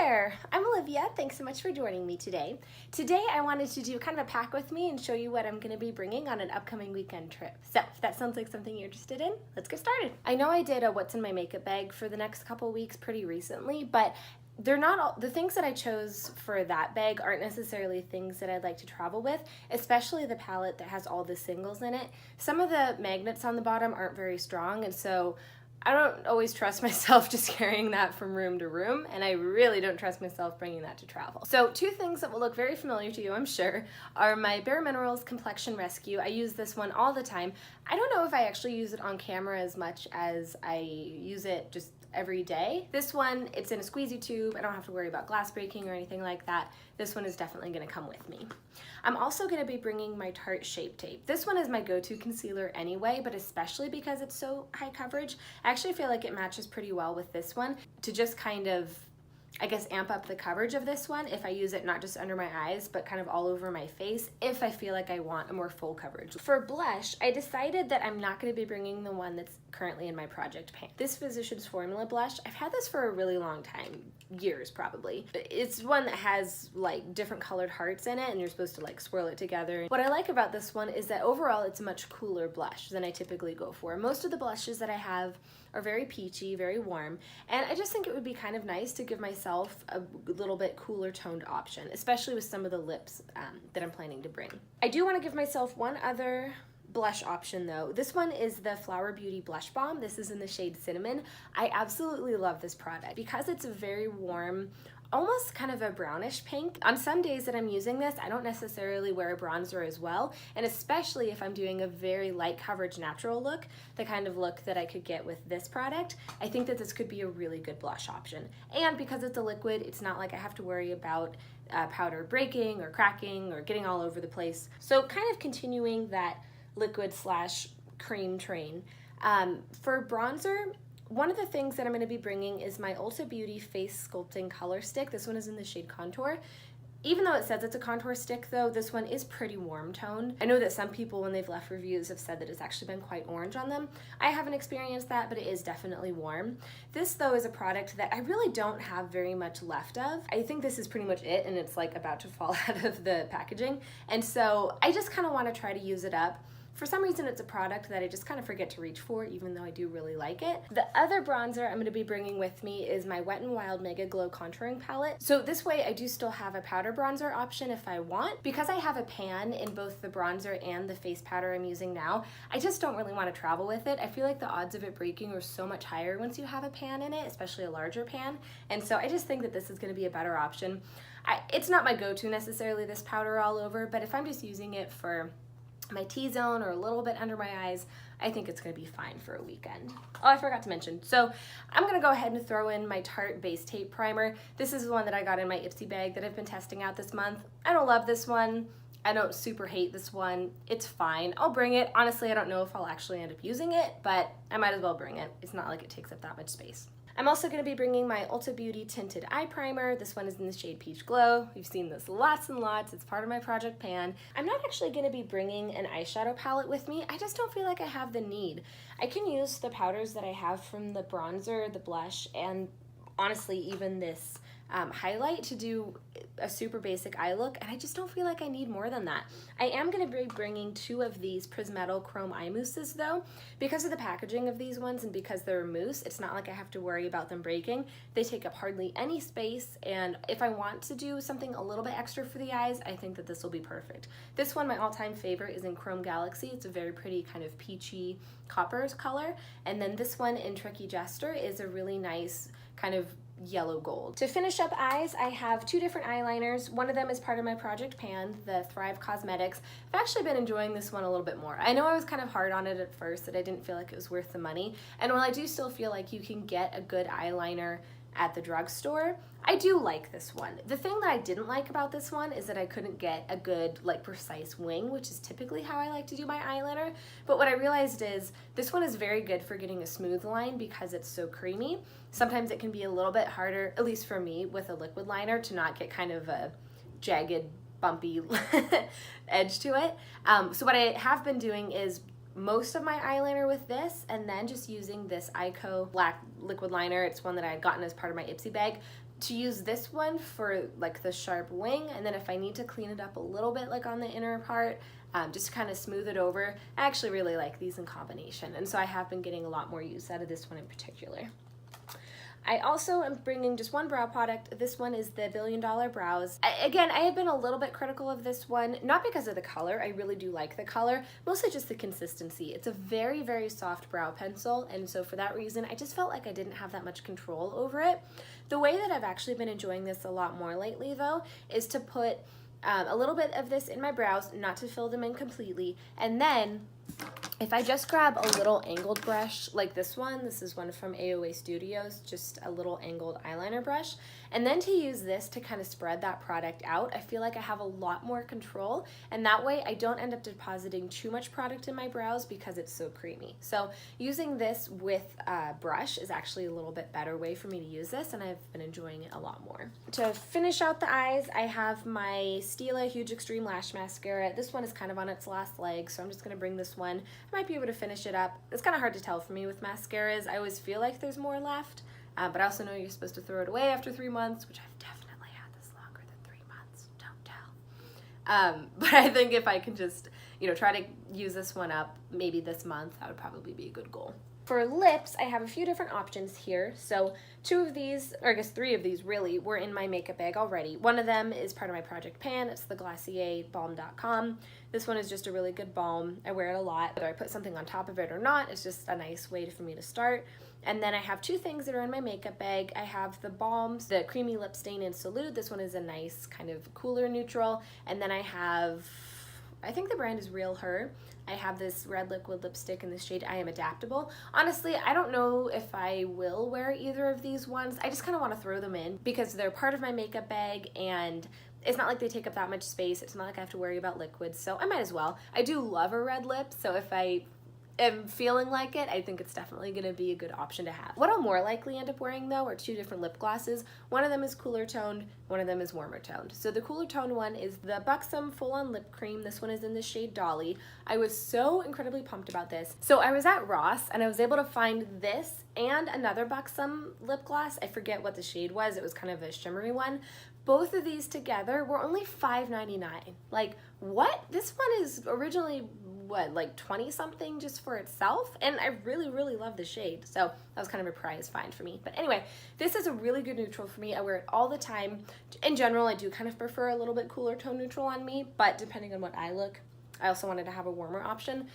there, I'm Olivia. Thanks so much for joining me today. Today I wanted to do kind of a pack with me and show you what I'm going to be bringing on an upcoming weekend trip. So if that sounds like something you're interested in, let's get started. I know I did a what's in my makeup bag for the next couple weeks pretty recently, but they're not all, the things that I chose for that bag aren't necessarily things that I'd like to travel with, especially the palette that has all the singles in it. Some of the magnets on the bottom aren't very strong, and so I don't always trust myself just carrying that from room to room, and I really don't trust myself bringing that to travel. So two things that will look very familiar to you, I'm sure, are my Bare Minerals Complexion Rescue. I use this one all the time. I don't know if I actually use it on camera as much as I use it just every day. This one, it's in a squeezy tube. I don't have to worry about glass breaking or anything like that. This one is definitely going to come with me. I'm also going to be bringing my Tarte Shape Tape. This one is my go-to concealer anyway, but especially because it's so high coverage, I actually feel like it matches pretty well with this one to just kind of, I guess, amp up the coverage of this one if I use it not just under my eyes, but kind of all over my face if I feel like I want a more full coverage. For blush, I decided that I'm not going to be bringing the one that's currently in my project pan. This Physicians Formula blush, I've had this for a really long time, years probably. It's one that has like different colored hearts in it and you're supposed to like swirl it together. What I like about this one is that overall it's a much cooler blush than I typically go for. Most of the blushes that I have are very peachy, very warm, and I just think it would be kind of nice to give myself a little bit cooler toned option, especially with some of the lips that I'm planning to bring. I do want to give myself one other blush option though. This one is the Flower Beauty Blush Balm. This is in the shade Cinnamon. I absolutely love this product because it's a very warm, almost kind of a brownish pink. On some days that I'm using this, I don't necessarily wear a bronzer as well, and especially if I'm doing a very light coverage natural look, the kind of look that I could get with this product, I think that this could be a really good blush option. And because it's a liquid, it's not like I have to worry about powder breaking or cracking or getting all over the place. So kind of continuing that liquid slash cream train. For bronzer, one of the things that I'm going to be bringing is my Ulta Beauty Face Sculpting Color Stick. This one is in the shade Contour. Even though it says it's a contour stick though, this one is pretty warm toned. I know that some people when they've left reviews have said that it's actually been quite orange on them. I haven't experienced that, but it is definitely warm. This though is a product that I really don't have very much left of. I think this is pretty much it and it's like about to fall out of the packaging. And so I just kind of want to try to use it up. For some reason, it's a product that I just kind of forget to reach for, even though I do really like it. The other bronzer I'm going to be bringing with me is my Wet n Wild Megaglow Contouring Palette. So this way, I do still have a powder bronzer option if I want. Because I have a pan in both the bronzer and the face powder I'm using now, I just don't really want to travel with it. I feel like the odds of it breaking are so much higher once you have a pan in it, especially a larger pan. And so I just think that this is going to be a better option. It's not my go-to necessarily, this powder all over, but if I'm just using it for my T-zone or a little bit under my eyes, I think it's going to be fine for a weekend. Oh, I forgot to mention. So I'm going to go ahead and throw in my Tarte Base Tape Primer. This is the one that I got in my Ipsy bag that I've been testing out this month. I don't love this one. I don't super hate this one. It's fine. I'll bring it. Honestly, I don't know if I'll actually end up using it, but I might as well bring it. It's not like it takes up that much space. I'm also going to be bringing my Ulta Beauty Tinted Eye Primer. This one is in the shade Peach Glow. You've seen this lots and lots. It's part of my project pan. I'm not actually going to be bringing an eyeshadow palette with me. I just don't feel like I have the need. I can use the powders that I have from the bronzer, the blush, and honestly even this highlight to do a super basic eye look, and I just don't feel like I need more than that. I am going to be bringing 2 of these Prismetal Chrome Eye Mousses though. Because of the packaging of these ones and because they're a mousse, it's not like I have to worry about them breaking. They take up hardly any space, and if I want to do something a little bit extra for the eyes, I think that this will be perfect. This one, my all-time favorite, is in Chrome Galaxy. It's a very pretty kind of peachy copper color, and then this one in Tricky Jester is a really nice kind of yellow gold. To finish up eyes, I have 2 different eyeliners. One of them is part of my project pan, the Thrive Causemetics. I've actually been enjoying this one a little bit more. I know I was kind of hard on it at first, that I didn't feel like it was worth the money, and while I do still feel like you can get a good eyeliner at the drugstore, I do like this one. The thing that I didn't like about this one is that I couldn't get a good, like, precise wing, which is typically how I like to do my eyeliner. But what I realized is this one is very good for getting a smooth line because it's so creamy. Sometimes it can be a little bit harder, at least for me, with a liquid liner to not get kind of a jagged, bumpy edge to it. So what I have been doing is most of my eyeliner with this, and then just using this Eyeko black liquid liner. It's one that I had gotten as part of my Ipsy bag. to use this one for like the sharp wing, and then if I need to clean it up a little bit like on the inner part, just to kind of smooth it over. I actually really like these in combination, and so I have been getting a lot more use out of this one in particular. I also am bringing just one brow product. This one is the $1 Billion Brows. Again, I have been a little bit critical of this one, not because of the color. I really do like the color, mostly just the consistency. It's a very, very soft brow pencil, and so for that reason, I just felt like I didn't have that much control over it. The way that I've actually been enjoying this a lot more lately, though, is to put a little bit of this in my brows, not to fill them in completely, and then if I just grab a little angled brush like this is one from AOA Studios, just a little angled eyeliner brush, and then to use this to kind of spread that product out, I feel like I have a lot more control, and that way I don't end up depositing too much product in my brows because it's so creamy. So using this with a brush is actually a little bit better way for me to use this, and I've been enjoying it a lot more. To finish out the eyes, I have my Stila Huge Extreme Lash Mascara. This one is kind of on its last leg, so I'm just going to bring this one. I might be able to finish it up. It's kind of hard to tell for me with mascaras. I always feel like there's more left, but I also know you're supposed to throw it away after 3 months, which I've definitely had this longer than 3 months. Don't tell. But I think if I can just, try to use this one up maybe this month, that would probably be a good goal. For lips, I have a few different options here. So 2 of these, or I guess 3 of these really, were in my makeup bag already. One of them is part of my project pan. It's the Glossier Balm.com. This one is just a really good balm. I wear it a lot. Whether I put something on top of it or not, it's just a nice way for me to start. And then I have 2 things that are in my makeup bag. I have the balms, the Creamy Lip Stain in Salute. This one is a nice kind of cooler neutral. And then I have, I think the brand is Real Her. I have this red liquid lipstick in the shade I Am Adaptable. Honestly, I don't know if I will wear either of these ones. I just kind of want to throw them in because they're part of my makeup bag, and it's not like they take up that much space. It's not like I have to worry about liquids, so I might as well. I do love a red lip, so if I am feeling like it, I think it's definitely going to be a good option to have. What I'll more likely end up wearing, though, are 2 different lip glosses. One of them is cooler toned, one of them is warmer toned. So the cooler toned one is the Buxom Full On Lip Cream. This one is in the shade Dolly. I was so incredibly pumped about this. So I was at Ross, and I was able to find this and another Buxom lip gloss. I forget what the shade was. It was kind of a shimmery one. Both of these together were only $5.99. Like, what? This one is originally, what, like 20 something just for itself? And I really, really love the shade. So that was kind of a prize find for me. But anyway, this is a really good neutral for me. I wear it all the time. In general, I do kind of prefer a little bit cooler tone neutral on me, but depending on what eye look, I also wanted to have a warmer option.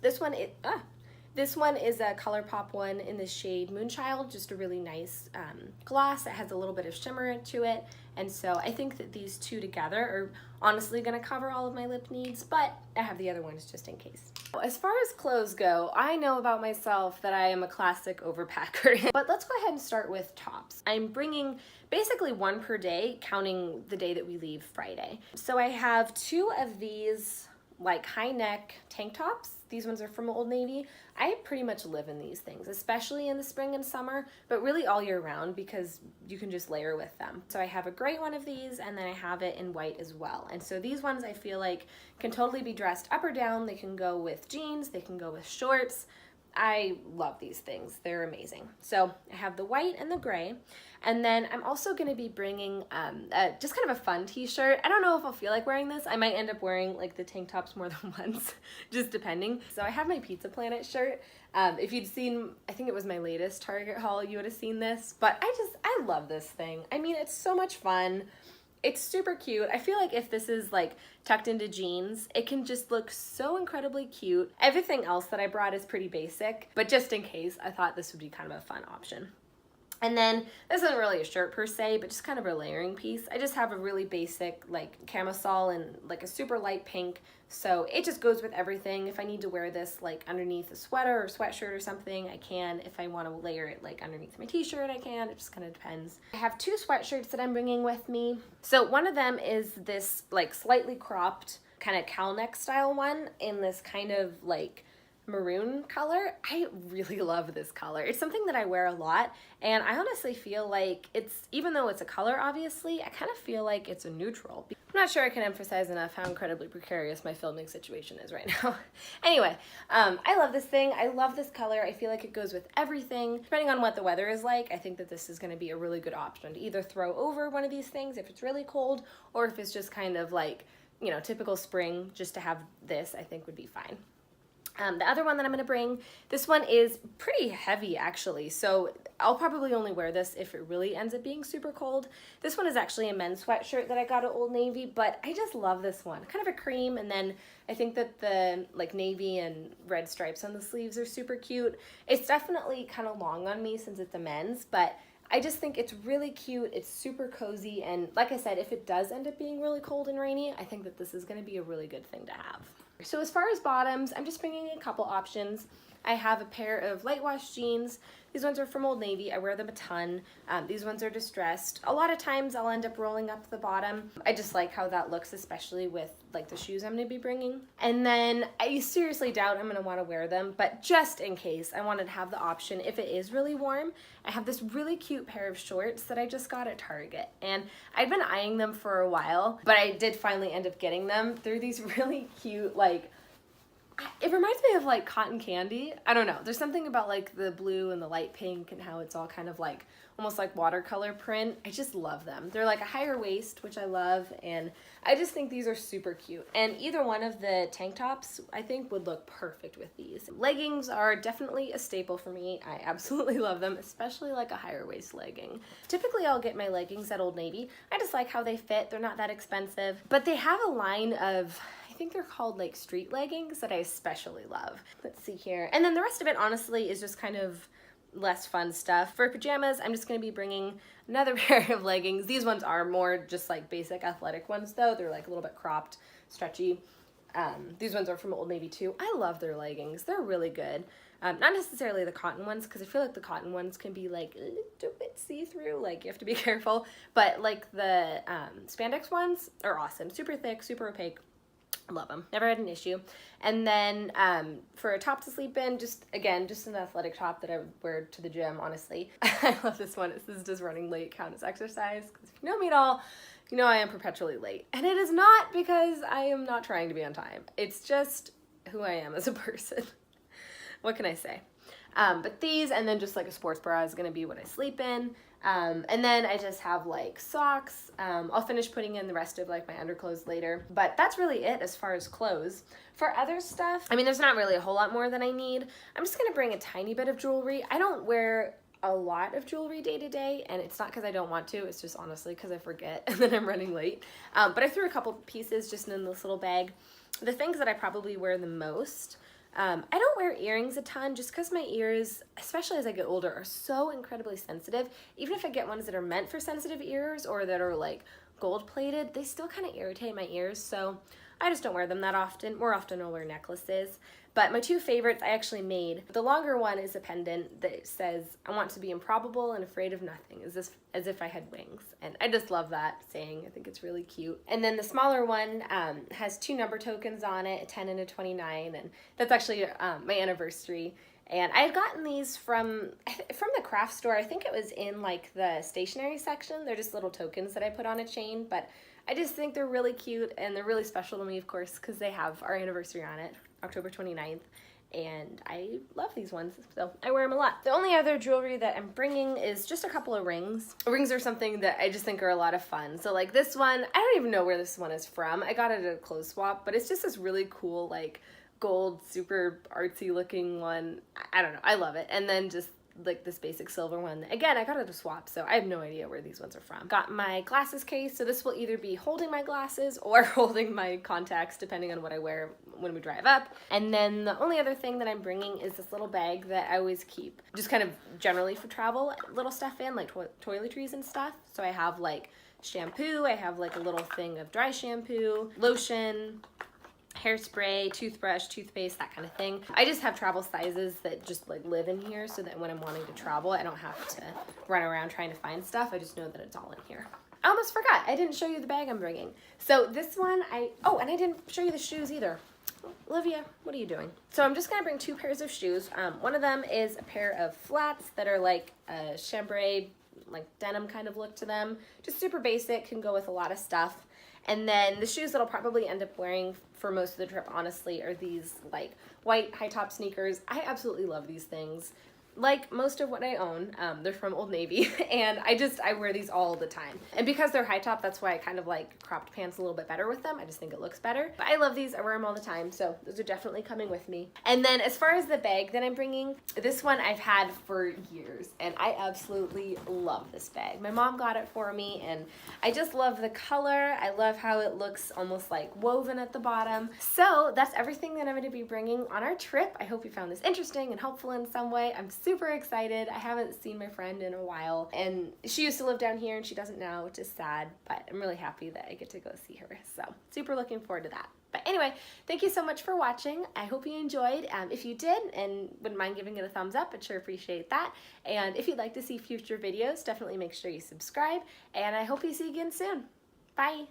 This one is a ColourPop one in the shade Moonchild, just a really nice gloss. It has a little bit of shimmer to it, and so I think that these 2 together are honestly going to cover all of my lip needs, but I have the other ones just in case. As far as clothes go, I know about myself that I am a classic overpacker, but let's go ahead and start with tops. I'm bringing basically 1 per day, counting the day that we leave, Friday. So I have 2 of these like high neck tank tops. These ones are from Old Navy. I pretty much live in these things, especially in the spring and summer, but really all year round because you can just layer with them. So I have a gray one of these, and then I have it in white as well. And so these ones I feel like can totally be dressed up or down. They can go with jeans, they can go with shorts. I love these things. They're amazing. So I have the white and the gray. And then I'm also going to be bringing just kind of a fun t-shirt. I don't know if I'll feel like wearing this. I might end up wearing like the tank tops more than once, just depending. So I have my Pizza Planet shirt. If you'd seen, I think it was my latest Target haul, you would have seen this. But I love this thing. I mean, it's so much fun. It's super cute. I feel like if this is like tucked into jeans, it can just look so incredibly cute. Everything else that I brought is pretty basic, but just in case, I thought this would be kind of a fun option. And then this isn't really a shirt per se, but just kind of a layering piece. I just have a really basic like camisole and like a super light pink. So it just goes with everything. If I need to wear this like underneath a sweater or sweatshirt or something, I can. If I want to layer it like underneath my t-shirt, I can. It just kind of depends. I have 2 sweatshirts that I'm bringing with me. So one of them is this like slightly cropped kind of cowl neck style one in this kind of like maroon color. I really love this color. It's something that I wear a lot, and I honestly feel like it's, even though it's a color obviously, I kind of feel like it's a neutral. I'm not sure I can emphasize enough how incredibly precarious my filming situation is right now. Anyway, I love this thing. I love this color. I feel like it goes with everything. Depending on what the weather is like, I think that this is going to be a really good option to either throw over one of these things if it's really cold, or if it's just kind of like, you know, typical spring, just to have this, I think would be fine. The other one that I'm going to bring, this one is pretty heavy actually, so I'll probably only wear this if it really ends up being super cold. This one is actually a men's sweatshirt that I got at Old Navy, but I just love this one. Kind of a cream, and then I think that the like navy and red stripes on the sleeves are super cute. It's definitely kind of long on me since it's a men's, but I just think it's really cute. It's super cozy, and like I said, if it does end up being really cold and rainy, I think that this is going to be a really good thing to have. So as far as bottoms, I'm just bringing a couple options. I have a pair of light wash jeans. These ones are from Old Navy. I wear them a ton. These ones are distressed. A lot of times I'll end up rolling up the bottom. I just like how that looks, especially with like the shoes I'm gonna be bringing. And then I seriously doubt I'm gonna wanna wear them, but just in case, I wanted to have the option if it is really warm. I have this really cute pair of shorts that I just got at Target, and I'd been eyeing them for a while, but I did finally end up getting them. They're these really cute, like, it reminds me of like cotton candy. I don't know. There's something about like the blue and the light pink and how it's all kind of like almost like watercolor print. I just love them. They're like a higher waist, which I love, and I just think these are super cute. And either one of the tank tops I think would look perfect with these. Leggings are definitely a staple for me. I absolutely love them, especially like a higher waist legging. Typically I'll get my leggings at Old Navy. I just like how they fit. They're not that expensive, but they have a line of, I think they're called like street leggings, that I especially love. Let's see here. And then the rest of it honestly is just kind of less fun stuff. For pajamas, I'm just going to be bringing another pair of leggings. These ones are more just like basic athletic ones though. They're like a little bit cropped, stretchy. These ones are from Old Navy too. I love their leggings. They're really good. Not necessarily the cotton ones, because I feel like the cotton ones can be like a little bit see-through, like you have to be careful. But like the spandex ones are awesome. Super thick, super opaque. Love them. Never had an issue. And then for a top to sleep in, just again, just an athletic top that I would wear to the gym, honestly. I love this one. This is, does running late count as exercise? Because if you know me at all, you know I am perpetually late. And it is not because I am not trying to be on time. It's just who I am as a person. What can I say? But these, and then just like a sports bra is going to be what I sleep in. And then I just have like socks. I'll finish putting in the rest of like my underclothes later, but that's really it as far as clothes. For other stuff, I mean, there's not really a whole lot more than I need. I'm just going to bring a tiny bit of jewelry. I don't wear a lot of jewelry day to day, and it's not because I don't want to, it's just honestly because I forget and then I'm running late. But I threw a couple pieces just in this little bag. The things that I probably wear the most, I don't wear earrings a ton just because my ears, especially as I get older, are so incredibly sensitive. Even if I get ones that are meant for sensitive ears or that are like gold plated, they still kind of irritate my ears, so I just don't wear them that often. More often I'll wear necklaces. But my two favorites I actually made. The longer one is a pendant that says, I want to be improbable and afraid of nothing, as if I had wings. And I just love that saying. I think it's really cute. And then the smaller one has two number tokens on it, a 10 and a 29. And that's actually my anniversary. And I had gotten these from the craft store. I think it was in like the stationery section. They're just little tokens that I put on a chain. But I just think they're really cute, and they're really special to me, of course, because they have our anniversary on it, October 29th, and I love these ones, so I wear them a lot. The only other jewelry that I'm bringing is just a couple of rings. Rings are something that I just think are a lot of fun. So like this one, I don't even know where this one is from. I got it at a clothes swap, but it's just this really cool, like, gold, super artsy looking one. I don't know, I love it. And then just like this basic silver one. Again, I got it at a swap, so I have no idea where these ones are from. Got my glasses case, so this will either be holding my glasses or holding my contacts, depending on what I wear when we drive up. And then the only other thing that I'm bringing is this little bag that I always keep, just kind of generally for travel, little stuff in, like toiletries and stuff. So I have like shampoo, I have like a little thing of dry shampoo, lotion, hairspray, toothbrush, toothpaste, that kind of thing. I just have travel sizes that just like live in here so that when I'm wanting to travel, I don't have to run around trying to find stuff. I just know that it's all in here. I almost forgot. I didn't show you the bag I'm bringing. So this one, oh, and I didn't show you the shoes either. Olivia, what are you doing? So I'm just gonna bring two pairs of shoes. One of them is a pair of flats that are like a chambray, like denim kind of look to them. Just super basic, can go with a lot of stuff. And then the shoes that I'll probably end up wearing for most of the trip, honestly, are these like white high top sneakers. I absolutely love these things. Like most of what I own, they're from Old Navy, and I wear these all the time. And because they're high top, that's why I kind of like cropped pants a little bit better with them. I just think it looks better. But I love these, I wear them all the time, so those are definitely coming with me. And then as far as the bag that I'm bringing, this one I've had for years, and I absolutely love this bag. My mom got it for me, and I just love the color. I love how it looks almost like woven at the bottom. So that's everything that I'm going to be bringing on our trip. I hope you found this interesting and helpful in some way. I'm super excited. I haven't seen my friend in a while, and she used to live down here and she doesn't now, which is sad, but I'm really happy that I get to go see her. So super looking forward to that. But anyway, thank you so much for watching. I hope you enjoyed. If you did and wouldn't mind giving it a thumbs up, I'd sure appreciate that. And if you'd like to see future videos, definitely make sure you subscribe, and I hope you see you again soon. Bye.